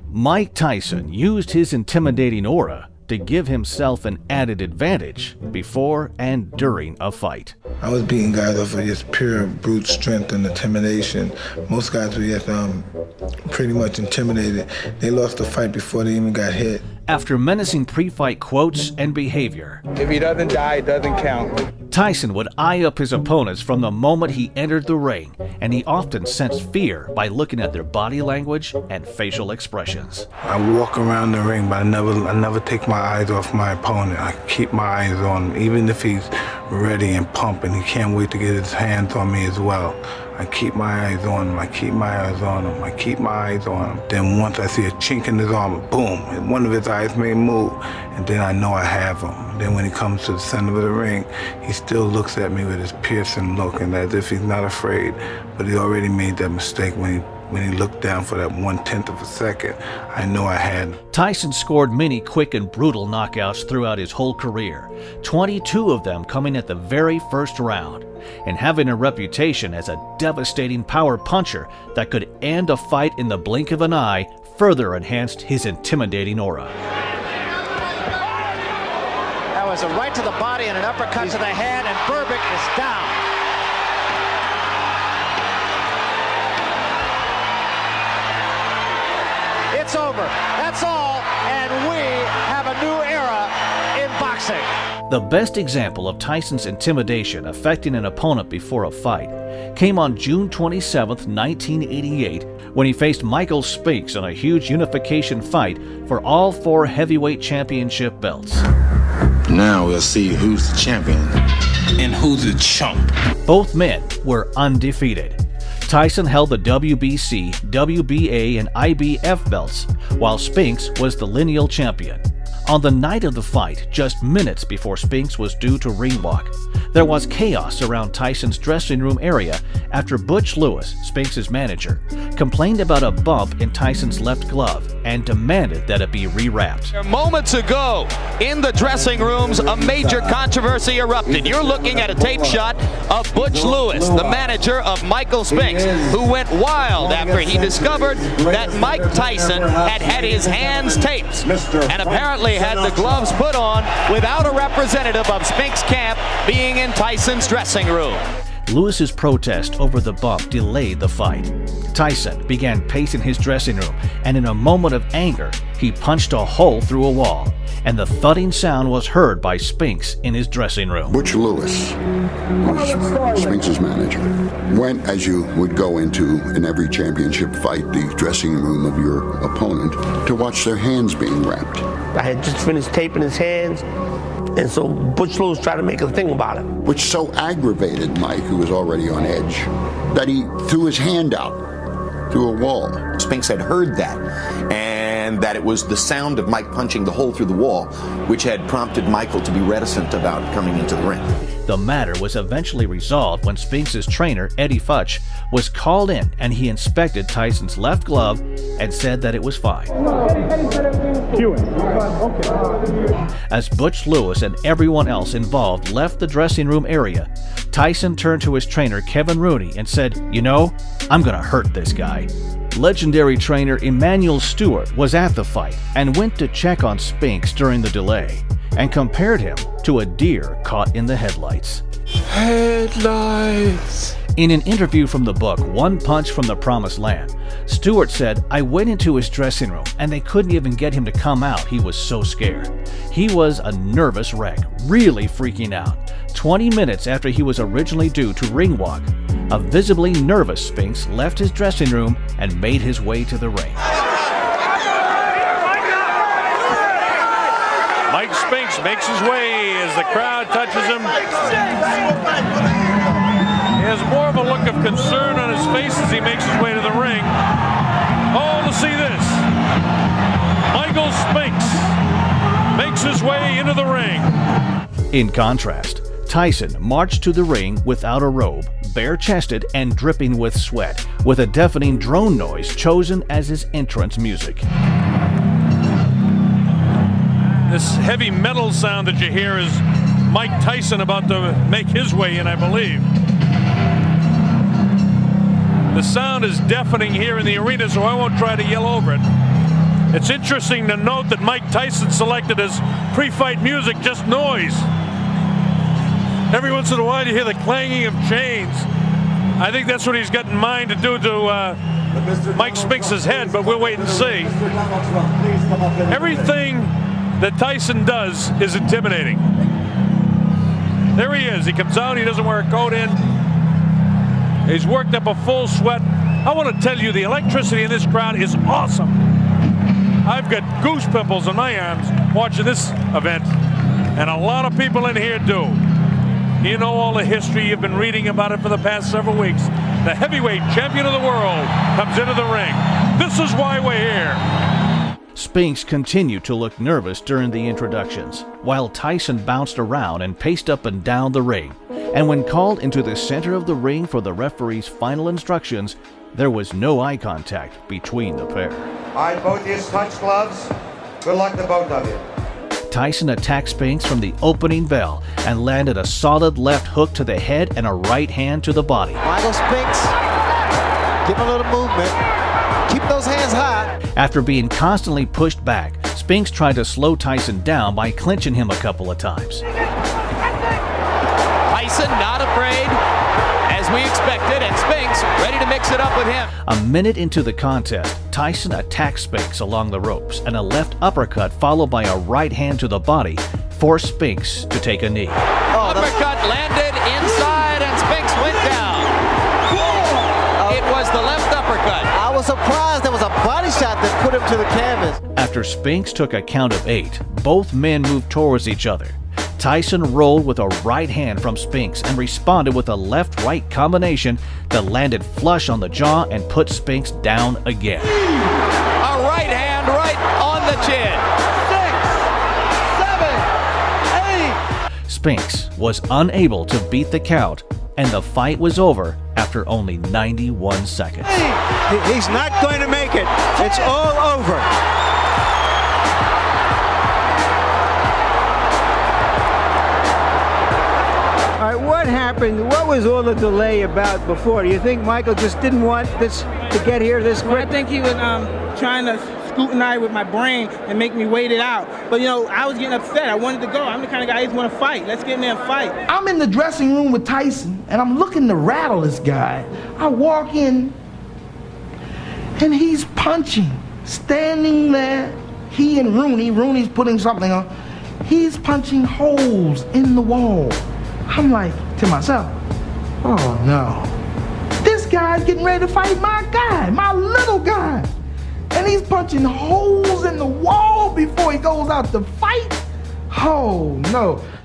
Mike Tyson used his intimidating aura to give himself an added advantage before and during a fight. I was beating guys off of just pure brute strength and intimidation. Most guys were just pretty much intimidated. They lost the fight before they even got hit. After menacing pre-fight quotes and behavior, "If he doesn't die, it doesn't count." Tyson would eye up his opponents from the moment he entered the ring, and he often sensed fear by looking at their body language and facial expressions. I walk around the ring, but I never take my eyes off my opponent. I keep my eyes on him, even if he's ready and pumping. He can't wait to get his hands on me as well. I keep my eyes on him, I keep my eyes on him, I keep my eyes on him. Then once I see a chink in his armor, boom, and one of his eyes may move, and then I know I have him. Then when he comes to the center of the ring, he still looks at me with his piercing look, and as if he's not afraid, but he already made that mistake when he looked down for that 1/10 of a second. I know I had him. Tyson scored many quick and brutal knockouts throughout his whole career, 22 of them coming at the very first round, and having a reputation as a devastating power puncher that could end a fight in the blink of an eye further enhanced his intimidating aura. That was a right to the body and an uppercut to the head, and Berbick is down. It's over. That's all, and we have a new era in boxing. The best example of Tyson's intimidation affecting an opponent before a fight came on June 27, 1988, when he faced Michael Spinks in a huge unification fight for all 4 heavyweight championship belts. Now we'll see who's the champion and who's the chump. Both men were undefeated. Tyson held the WBC, WBA, and IBF belts, while Spinks was the lineal champion. On the night of the fight, just minutes before Spinks was due to ring walk, there was chaos around Tyson's dressing room area after Butch Lewis, Spinks' manager, complained about a bump in Tyson's left glove and demanded that it be rewrapped. Moments ago, in the dressing rooms, a major controversy erupted. You're looking at a tape shot of Butch Lewis, the manager of Michael Spinks, who went wild after he discovered that Mike Tyson had his hands taped and apparently had the gloves put on without a representative of Spinks' camp being in Tyson's dressing room. Lewis's protest over the bump delayed the fight. Tyson began pacing his dressing room, and in a moment of anger, he punched a hole through a wall, and the thudding sound was heard by Spinks in his dressing room. Butch Lewis, who's Spinks' manager, went, as you would go into in every championship fight, the dressing room of your opponent, to watch their hands being wrapped. I had just finished taping his hands, and so Butch Lewis tried to make a thing about it. Which so aggravated Mike, who was already on edge, that he threw his hand out through a wall. Spinks had heard that, and that it was the sound of Mike punching the hole through the wall which had prompted Michael to be reticent about coming into the ring. The matter was eventually resolved when Spinks' trainer, Eddie Futch, was called in, and he inspected Tyson's left glove and said that it was fine. As Butch Lewis and everyone else involved left the dressing room area, Tyson turned to his trainer, Kevin Rooney, and said, "You know, I'm gonna hurt this guy." Legendary trainer Emmanuel Stewart was at the fight and went to check on Spinks during the delay and compared him to a deer caught in the headlights. Headlights! In an interview from the book One Punch from the Promised Land, Stewart said, "I went into his dressing room and they couldn't even get him to come out. He was so scared. He was a nervous wreck, really freaking out. 20 minutes after he was originally due to ring walk, a visibly nervous Spinks left his dressing room and made his way to the ring." Mike Spinks makes his way as the crowd touches him. He has more of a look of concern on his face as he makes his way to the ring. Oh, to see this. Michael Spinks makes his way into the ring. In contrast, Tyson marched to the ring without a robe, bare-chested and dripping with sweat, with a deafening drone noise chosen as his entrance music. This heavy metal sound that you hear is Mike Tyson about to make his way in, I believe. The sound is deafening here in the arena, so I won't try to yell over it. It's interesting to note that Mike Tyson selected as pre-fight music just noise. Every once in a while you hear the clanging of chains. I think that's what he's got in mind to do to Mike Spinks' head, but we'll wait and see. Everything that Tyson does is intimidating. There he is. He comes out. He doesn't wear a coat in. He's worked up a full sweat. I want to tell you, the electricity in this crowd is awesome. I've got goose pimples on my arms watching this event, and a lot of people in here do. You know all the history. You've been reading about it for the past several weeks. The heavyweight champion of the world comes into the ring. This is why we're here. Spinks continued to look nervous during the introductions, while Tyson bounced around and paced up and down the ring. And when called into the center of the ring for the referee's final instructions, there was no eye contact between the pair. All right, both of you touch gloves. Good luck to both of you. Tyson attacked Spinks from the opening bell and landed a solid left hook to the head and a right hand to the body. Michael Spinks, give him a little movement. Keep those hands high. After being constantly pushed back, Spinks tried to slow Tyson down by clinching him a couple of times. Tyson not afraid, as we expected, and Spinks ready to mix it up with him. A minute into the contest, Tyson attacked Spinks along the ropes, and a left uppercut followed by a right hand to the body forced Spinks to take a knee. Uppercut landed inside, and Spinks went down. It was the left uppercut. I was surprised there was a body shot that put him to the canvas. After Spinks took a count of 8, both men moved towards each other. Tyson rolled with a right hand from Spinks and responded with a left-right combination that landed flush on the jaw and put Spinks down again. A right hand right on the chin. 6, 7, 8. Spinks was unable to beat the count, and the fight was over after only 91 seconds. He's not going to make it. It's all over. What happened? What was all the delay about before? Do you think Michael just didn't want this to get here this quick? I think he was trying to scrutinize with my brain and make me wait it out. But, you know, I was getting upset. I wanted to go. I'm the kind of guy who want to fight. Let's get in there and fight. I'm in the dressing room with Tyson, and I'm looking to rattle this guy. I walk in, and he's punching, standing there. He and Rooney's putting something on. He's punching holes in the wall. I'm like to myself, oh no, this guy's getting ready to fight my guy, my little guy. And he's punching holes in the wall before he goes out to fight? Oh no.